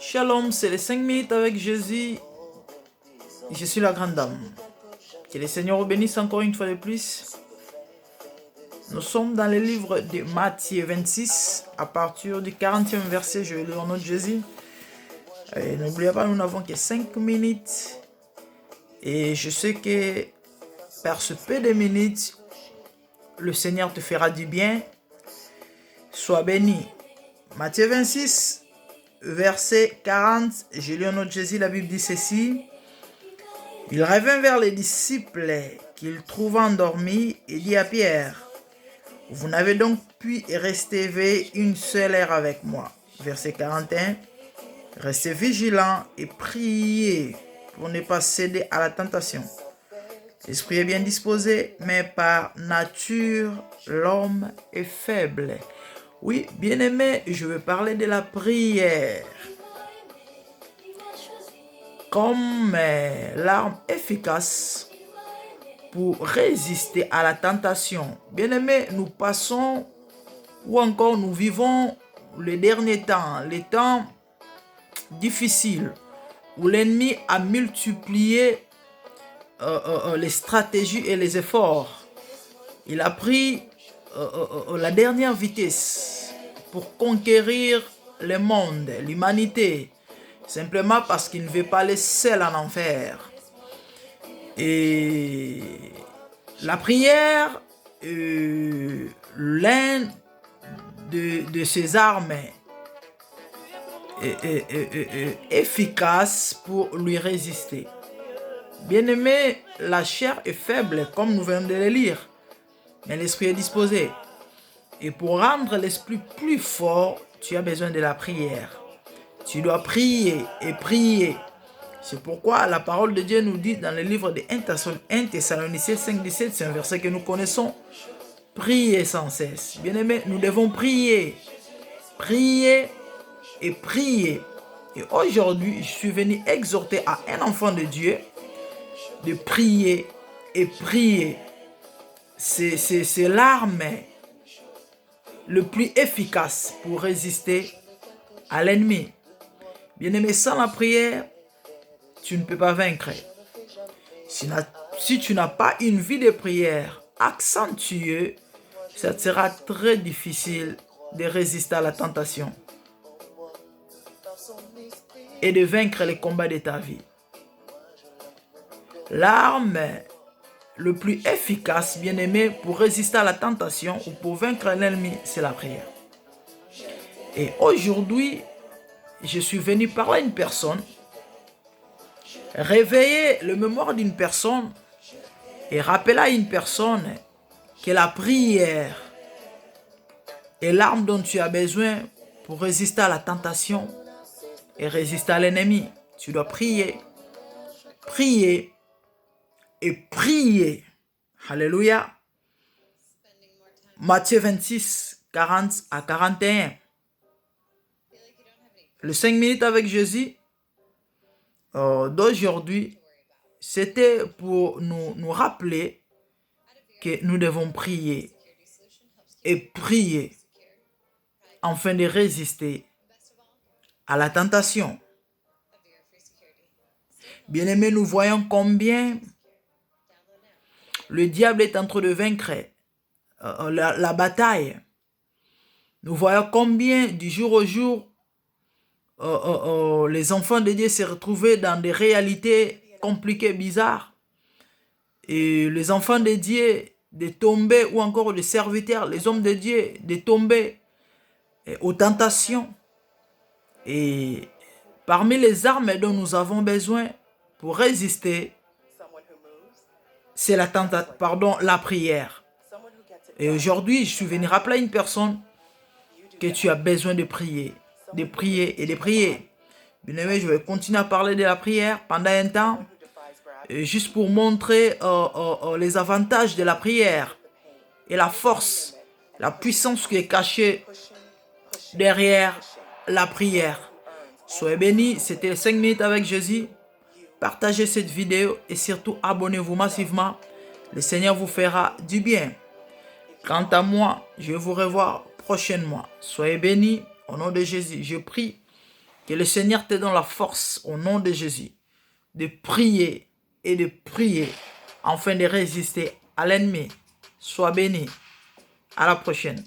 Shalom, c'est les 5 minutes avec Jésus. Je suis la grande dame. Que le Seigneur vous bénisse encore une fois de plus. Nous sommes dans le livre de Matthieu 26, à partir du 40e verset. Je vais lire au nom de Jésus. N'oubliez pas, nous n'avons que 5 minutes. Et je sais que par ce peu de minutes, le Seigneur te fera du bien. Sois béni. Matthieu 26, verset 40, je lis au nom de Jésus, la Bible dit ceci. Il revint vers les disciples qu'il trouva endormis et dit à Pierre, « Vous n'avez donc pu rester éveillés une seule heure avec moi. » Verset 41. « Restez vigilants et priez pour ne pas céder à la tentation. L'esprit est bien disposé, mais par nature, l'homme est faible. » Oui, bien-aimé, je vais parler de la prière comme l'arme efficace pour résister à la tentation. Bien-aimé, nous passons ou encore nous vivons les derniers temps, les temps difficiles où l'ennemi a multiplié les stratégies et les efforts. Il a pris la dernière vitesse pour conquérir le monde, l'humanité, simplement parce qu'il ne veut pas les seuls en enfer. Et la prière est l'un de ces armes efficaces pour lui résister. Bien-aimé, la chair est faible, comme nous venons de le lire, mais l'esprit est disposé. Et pour rendre l'esprit plus fort, tu as besoin de la prière. Tu dois prier et prier. C'est pourquoi la parole de Dieu nous dit dans le livre de 1 Thessaloniciens 5,17, c'est un verset que nous connaissons. Priez sans cesse. Bien-aimés, nous devons prier. Prier et prier. Et aujourd'hui, je suis venu exhorter à un enfant de Dieu de prier et prier. C'est l'arme le plus efficace pour résister à l'ennemi. Bien-aimé, sans la prière, tu ne peux pas vaincre. Si tu n'as pas une vie de prière accentuée, ça te sera très difficile de résister à la tentation et de vaincre les combats de ta vie. L'arme le plus efficace, bien-aimé, pour résister à la tentation ou pour vaincre l'ennemi, c'est la prière. Et aujourd'hui, je suis venu parler à une personne, réveiller le mémoire d'une personne et rappeler à une personne que la prière est l'arme dont tu as besoin pour résister à la tentation et résister à l'ennemi. Tu dois prier, prier et prier. Alléluia. Matthieu 26, 40 à 41. Le 5 minutes avec Jésus d'aujourd'hui, c'était pour nous rappeler que nous devons prier et prier afin de résister à la tentation. Bien-aimés, nous voyons combien le diable est en train de vaincre la bataille. Nous voyons combien du jour au jour les enfants de Dieu se retrouvaient dans des réalités compliquées, bizarres. Et les enfants de Dieu de tomber, ou encore les serviteurs, les hommes de Dieu de tomber aux tentations. Et parmi les armes dont nous avons besoin pour résister, c'est la prière. Et aujourd'hui, je suis venu rappeler à une personne que tu as besoin de prier et de prier. Bien aimé, je vais continuer à parler de la prière pendant un temps, juste pour montrer les avantages de la prière et la force, la puissance qui est cachée derrière la prière. Soyez bénis, c'était les 5 minutes avec Jésus. Partagez cette vidéo et surtout abonnez-vous massivement. Le Seigneur vous fera du bien. Quant à moi, je vais vous revoir prochainement. Soyez bénis au nom de Jésus. Je prie Que le Seigneur te donne la force au nom de Jésus de prier et de prier afin de résister à l'ennemi. Sois béni. À la prochaine.